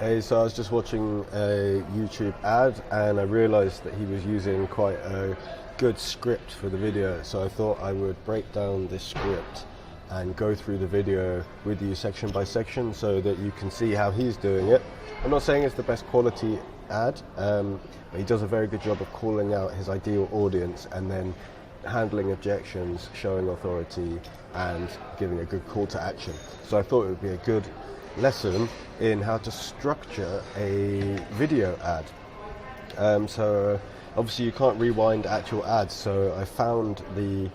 Hey, so I was just watching a YouTube ad and I realized that he was using quite a good script for the video, so I thought I would break down this script and go through the video with you section by section so that you can see how he's doing it. I'm not saying it's the best quality ad, but he does a very good job of calling out his ideal audience and then handling objections, showing authority and giving a good call to action. So I thought it would be a good lesson in how to structure a video ad. So obviously you can't rewind actual ads, so I found the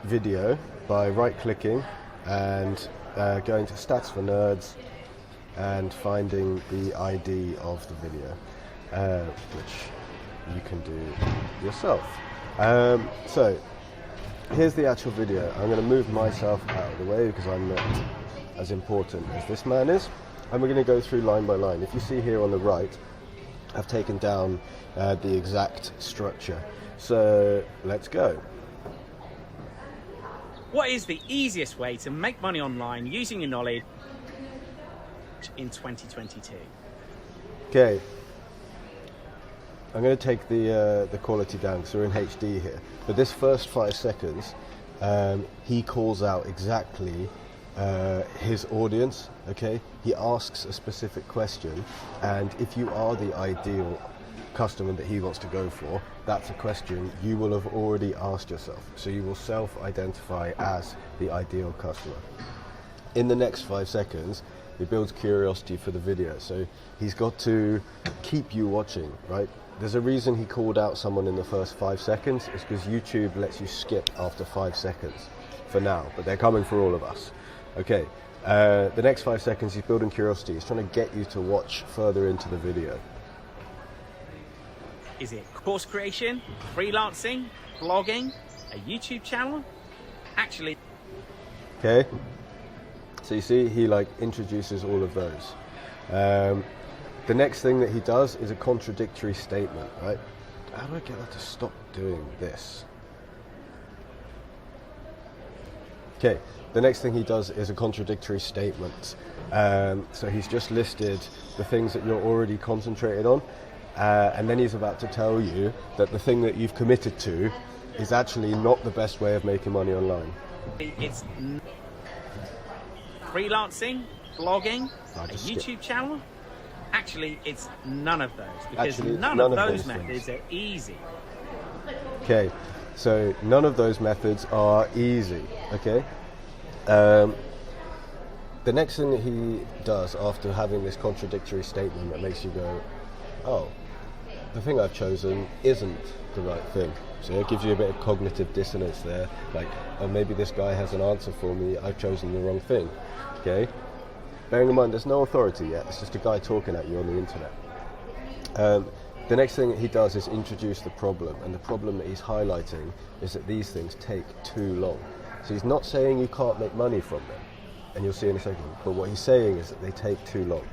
video by right-clicking and going to Stats for Nerds and finding the ID of the video, which you can do yourself. So here's the actual video. I'm going to move myself out of the way because I'm not as important as this man is, and we're going to go through line by line. If you see here on the right, I've taken down the exact structure. So let's go. What is the easiest way to make money online using your knowledge in 2022? Okay, I'm going to take the quality down because we're in HD here. But this first 5 seconds, he calls out exactly his audience. Okay, he asks a specific question, and if you are the ideal customer that he wants to go for, that's a question you will have already asked yourself. So you will self-identify as the ideal customer. In the next 5 seconds, he builds curiosity for the video. So he's got to keep you watching, right? There's a reason he called out someone in the first 5 seconds. It's because YouTube lets you skip after 5 seconds for now, but they're coming for all of us. Okay, the next 5 seconds he's building curiosity. He's trying to get you to watch further into the video. Is it course creation, freelancing, blogging, a YouTube channel? Actually, okay, so you see he introduces all of those. The next thing that he does is a contradictory statement, right? How do I get that to stop doing this? Okay, the next thing he does is a contradictory statement. So he's just listed the things that you're already concentrated on, and then he's about to tell you that the thing that you've committed to is actually not the best way of making money online. it's freelancing, blogging, a YouTube channel? Actually, it's none of those, because none of those methods are easy. Okay, so none of those methods are easy, okay? The next thing that he does after having this contradictory statement that makes you go, oh, the thing I've chosen isn't the right thing. So it gives you a bit of cognitive dissonance there, like, oh, maybe this guy has an answer for me, I've chosen the wrong thing, okay? Bearing in mind, there's no authority yet, it's just a guy talking at you on the internet. The next thing that he does is introduce the problem, and the problem that he's highlighting is that these things take too long. So he's not saying you can't make money from them, and you'll see in a second, but what he's saying is that they take too long.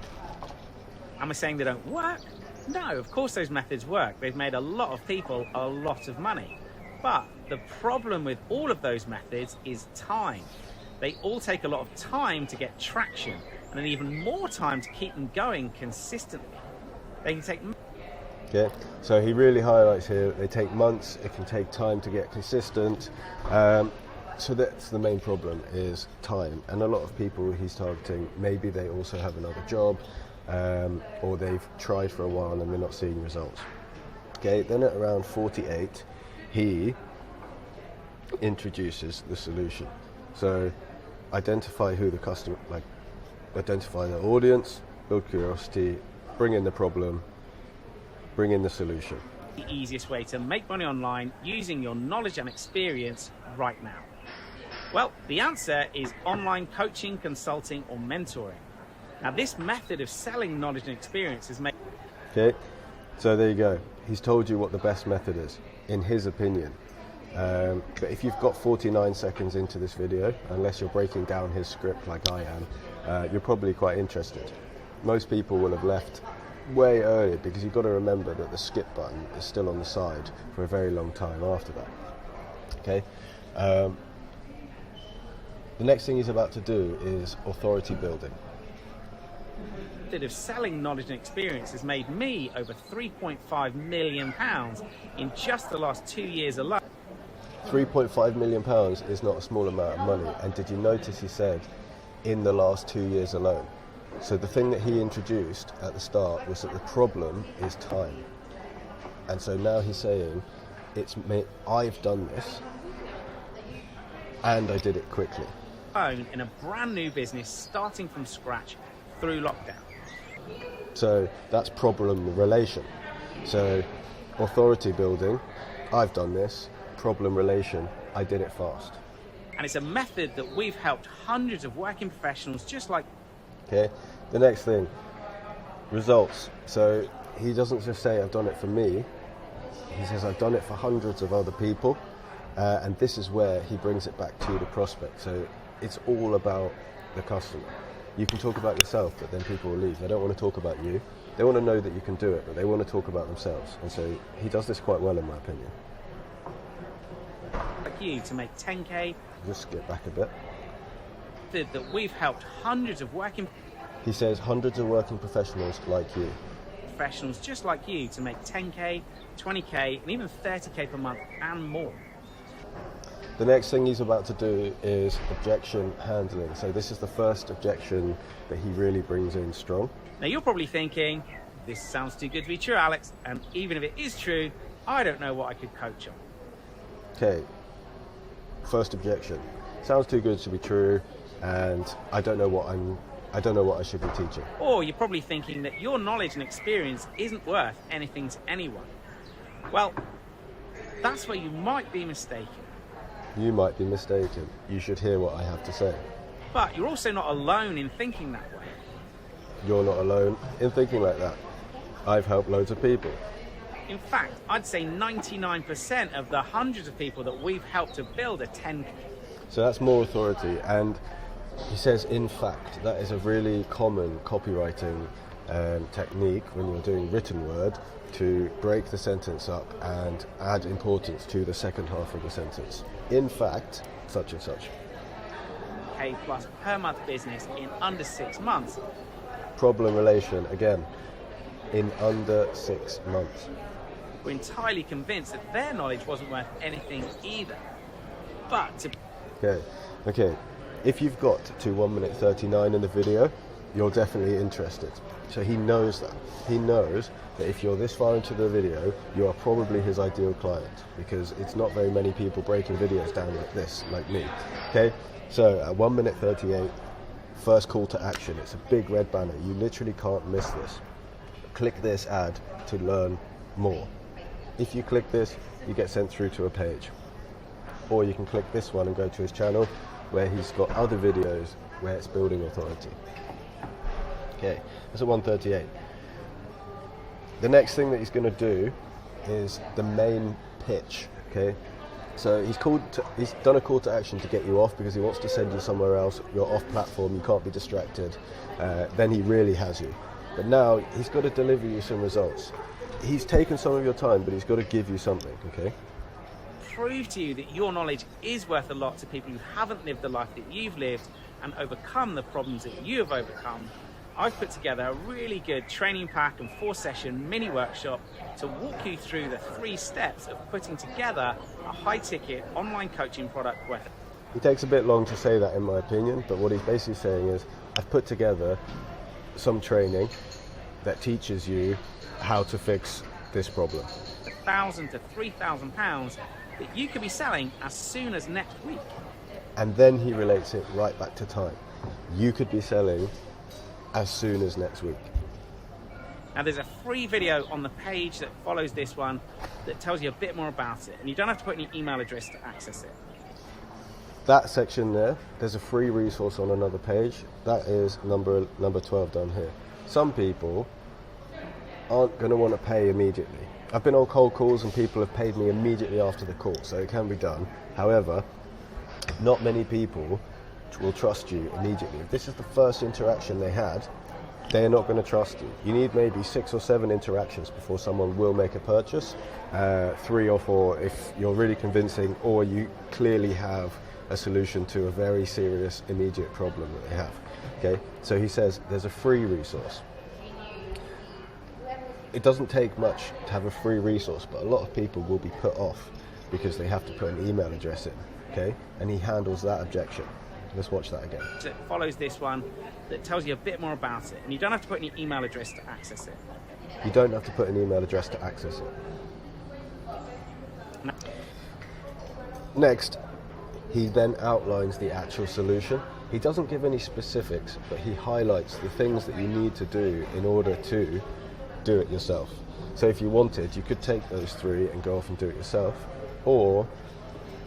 Am I saying they don't work? No, of course those methods work. They've made a lot of people a lot of money. But the problem with all of those methods is time. They all take a lot of time to get traction, and then even more time to keep them going consistently. They can take... Okay, so he really highlights here that they take months, it can take time to get consistent. So that's the main problem, is time. And a lot of people he's targeting, maybe they also have another job, or they've tried for a while and they're not seeing results. Okay, then at around 48, he introduces the solution. So identify who the customer, identify the audience, build curiosity, bring in the problem, bring in the solution. The easiest way to make money online using your knowledge and experience right now. Well, the answer is online coaching, consulting, or mentoring. Now, this method of selling knowledge and experience is made... Okay, so there you go. He's told you what the best method is, in his opinion. But if you've got 49 seconds into this video, unless you're breaking down his script like I am, you're probably quite interested. Most people will have left way earlier, because you've got to remember that the skip button is still on the side for a very long time after that. Okay. The next thing he's about to do is authority building. Of selling knowledge and experience has made me over £3.5 million in just the last 2 years alone. £3.5 million is not a small amount of money. And did you notice he said in the last 2 years alone? So the thing that he introduced at the start was that the problem is time. And so now he's saying, I've done this and I did it quickly. In a brand new business starting from scratch through lockdown. So that's problem relation. So authority building, I've done this. Problem relation, I did it fast. And it's a method that we've helped hundreds of working professionals just like... Okay, the next thing, results. So he doesn't just say I've done it for me, he says I've done it for hundreds of other people, and this is where he brings it back to the prospect. So it's all about the customer. You can talk about yourself, but then people will leave. They don't want to talk about you. They want to know that you can do it, but they want to talk about themselves. And so he does this quite well, in my opinion. Like you to make 10K. Just skip back a bit. That we've helped hundreds of working... He says hundreds of working professionals like you. Professionals just like you to make 10K, 20K, and even 30K per month and more. The next thing he's about to do is objection handling. So this is the first objection that he really brings in strong. Now you're probably thinking, this sounds too good to be true, Alex, and even if it is true, I don't know what I could coach on. Okay, first objection. Sounds too good to be true, and I don't know what I should be teaching. Or you're probably thinking that your knowledge and experience isn't worth anything to anyone. Well, that's where you might be mistaken. You might be mistaken. You should hear what I have to say. But you're also not alone in thinking that way. You're not alone in thinking like that. I've helped loads of people. In fact, I'd say 99% of the hundreds of people that we've helped to build a 10K. So that's more authority. And he says, in fact, that is a really common copywriting technique when you're doing written word, to break the sentence up and add importance to the second half of the sentence. In fact, such and such. K plus per month business in under 6 months. Problem relation, again, in under 6 months. We're entirely convinced that their knowledge wasn't worth anything either. But to... Okay. If you've got to 1 minute 39 in the video, you're definitely interested. So he knows that. He knows that if you're this far into the video, you are probably his ideal client, because it's not very many people breaking videos down like this, like me. Okay, so at 1 minute 38, first call to action. It's a big red banner. You literally can't miss this. Click this ad to learn more. If you click this, you get sent through to a page. Or you can click this one and go to his channel, where he's got other videos where it's building authority. Okay, that's at 1:38. The next thing that he's going to do is the main pitch. Okay, so he's done a call to action to get you off, because he wants to send you somewhere else. You're off platform, you can't be distracted. Then he really has you. But now he's got to deliver you some results. He's taken some of your time, but he's got to give you something. Okay. Prove to you that your knowledge is worth a lot to people who haven't lived the life that you've lived and overcome the problems that you have overcome. I've put together a really good training pack and 4-session mini workshop to walk you through the 3 steps of putting together a high-ticket online coaching product worth. It takes a bit long to say that, in my opinion, but what he's basically saying is, I've put together some training that teaches you how to fix this problem. £1,000 to £3,000 that you could be selling as soon as next week. And then he relates it right back to time. You could be selling as soon as next week. Now there's a free video on the page that follows this one that tells you a bit more about it, and you don't have to put any email address to access it. That section there's a free resource on another page. That is number 12 down here. Some people aren't going to want to pay immediately. I've been on cold calls and people have paid me immediately after the call, so it can be done. However, not many people will trust you immediately. If this is the first interaction they had, they're not going to trust you. You need maybe 6 or 7 interactions before someone will make a purchase. 3 or 4 if you're really convincing, or you clearly have a solution to a very serious immediate problem that they have. Okay, so he says there's a free resource. It doesn't take much to have a free resource, but a lot of people will be put off because they have to put an email address in. Okay, and he handles that objection. Let's watch that again. So it follows this one that tells you a bit more about it, and you don't have to put any email address to access it. You don't have to put an email address to access it. No. Next, he then outlines the actual solution. He doesn't give any specifics, but he highlights the things that you need to do in order to do it yourself. So if you wanted, you could take those 3 and go off and do it yourself, or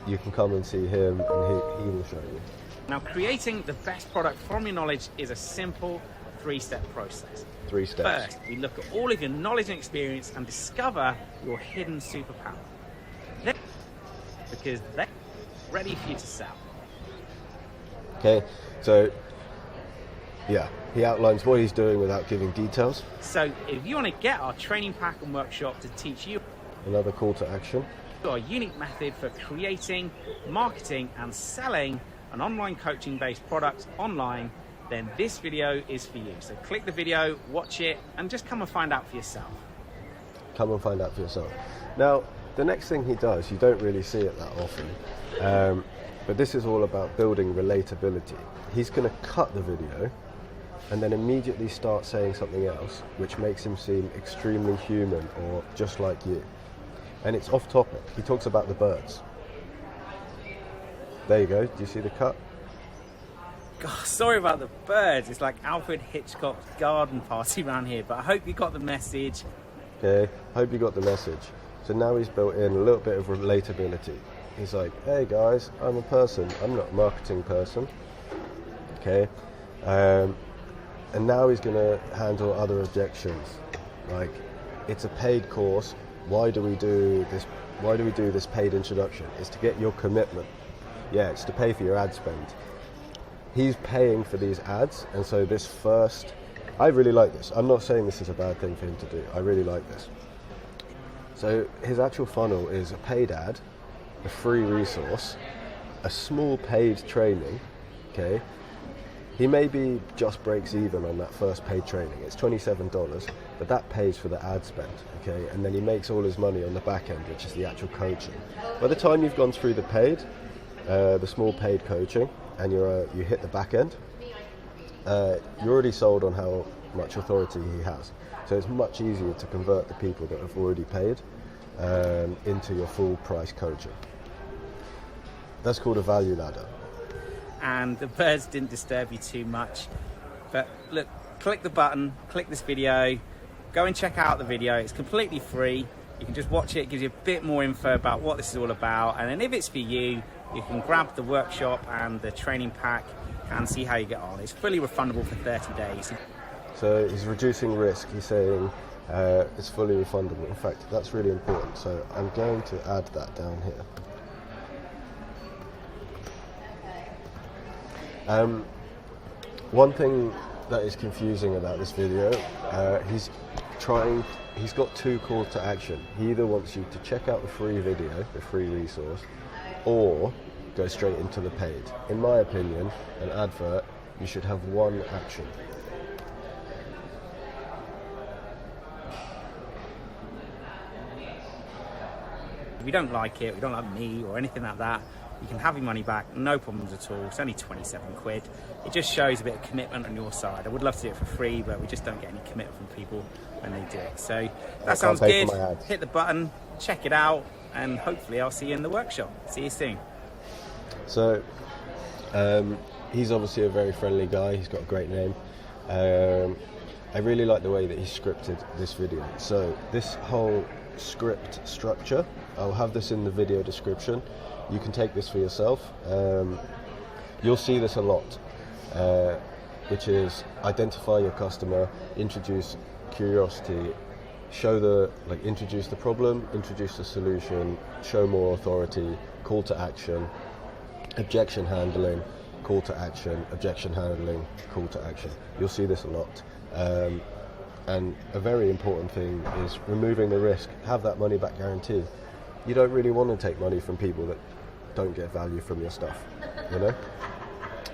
you can come and see him and he will show you. Now, creating the best product from your knowledge is a simple 3-step process. 3 steps. First, we look at all of your knowledge and experience and discover your hidden superpower. Then, because they're ready for you to sell. Okay, so yeah, he outlines what he's doing without giving details. So if you want to get our training pack and workshop to teach you Another call to action. our unique method for creating, marketing and selling an online coaching based product online, then this video is for you. So click the video, watch it, and just come and find out for yourself. Come and find out for yourself. Now, the next thing he does, you don't really see it that often, but this is all about building relatability. He's going to cut the video and then immediately start saying something else, which makes him seem extremely human or just like you. And it's off topic. He talks about the birds. There you go. Do you see the cut? God, sorry about the birds. It's like Alfred Hitchcock's garden party around here, but I hope you got the message. Okay, hope you got the message. So now he's built in a little bit of relatability. He's like, hey guys, I'm a person. I'm not a marketing person. Okay. And now he's going to handle other objections. Like, it's a paid course. Why do we do this? Why do we do this paid introduction? It's to get your commitment. Yeah, it's to pay for your ad spend. He's paying for these ads, and so this first, I really like this. I'm not saying this is a bad thing for him to do. I really like this. So his actual funnel is a paid ad, a free resource, a small paid training, okay? He maybe just breaks even on that first paid training. It's $27, but that pays for the ad spend, okay? And then he makes all his money on the back end, which is the actual coaching. By the time you've gone through the paid, the small paid coaching, and you hit the back end, you're already sold on how much authority he has. So it's much easier to convert the people that have already paid into your full price coaching. That's called a value ladder. And the birds didn't disturb you too much. But look, click the button, click this video, go and check out the video. It's completely free. You can just watch it. It gives you a bit more info about what this is all about. And then if it's for you, you can grab the workshop and the training pack and see how you get on. It's fully refundable for 30 days. So he's reducing risk. He's saying it's fully refundable. In fact, that's really important. So I'm going to add that down here. One thing that is confusing about this video, he's got 2 calls to action. He either wants you to check out the free video, the free resource, or go straight into the paid. In my opinion, an advert, you should have one action. If you don't like it, if you don't like me or anything like that, you can have your money back, no problems at all. It's only 27 quid. It just shows a bit of commitment on your side. I would love to do it for free, but we just don't get any commitment from people when they do it. So that sounds good. Hit the button, check it out, and hopefully I'll see you in the workshop. See you soon. So he's obviously a very friendly guy. He's got a great name. I really like the way that he scripted this video. So this whole script structure, I'll have this in the video description. You can take this for yourself. You'll see this a lot, which is identify your customer, introduce curiosity, introduce the problem, introduce the solution, show more authority, call to action, objection handling, call to action, objection handling, call to action. You'll see this a lot. And a very important thing is removing the risk, have that money back guarantee. You don't really want to take money from people that don't get value from your stuff, you know?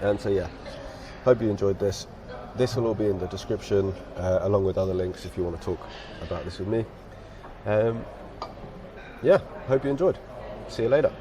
And so yeah, hope you enjoyed this. This will all be in the description, along with other links if you want to talk about this with me. Yeah, hope you enjoyed. See you later.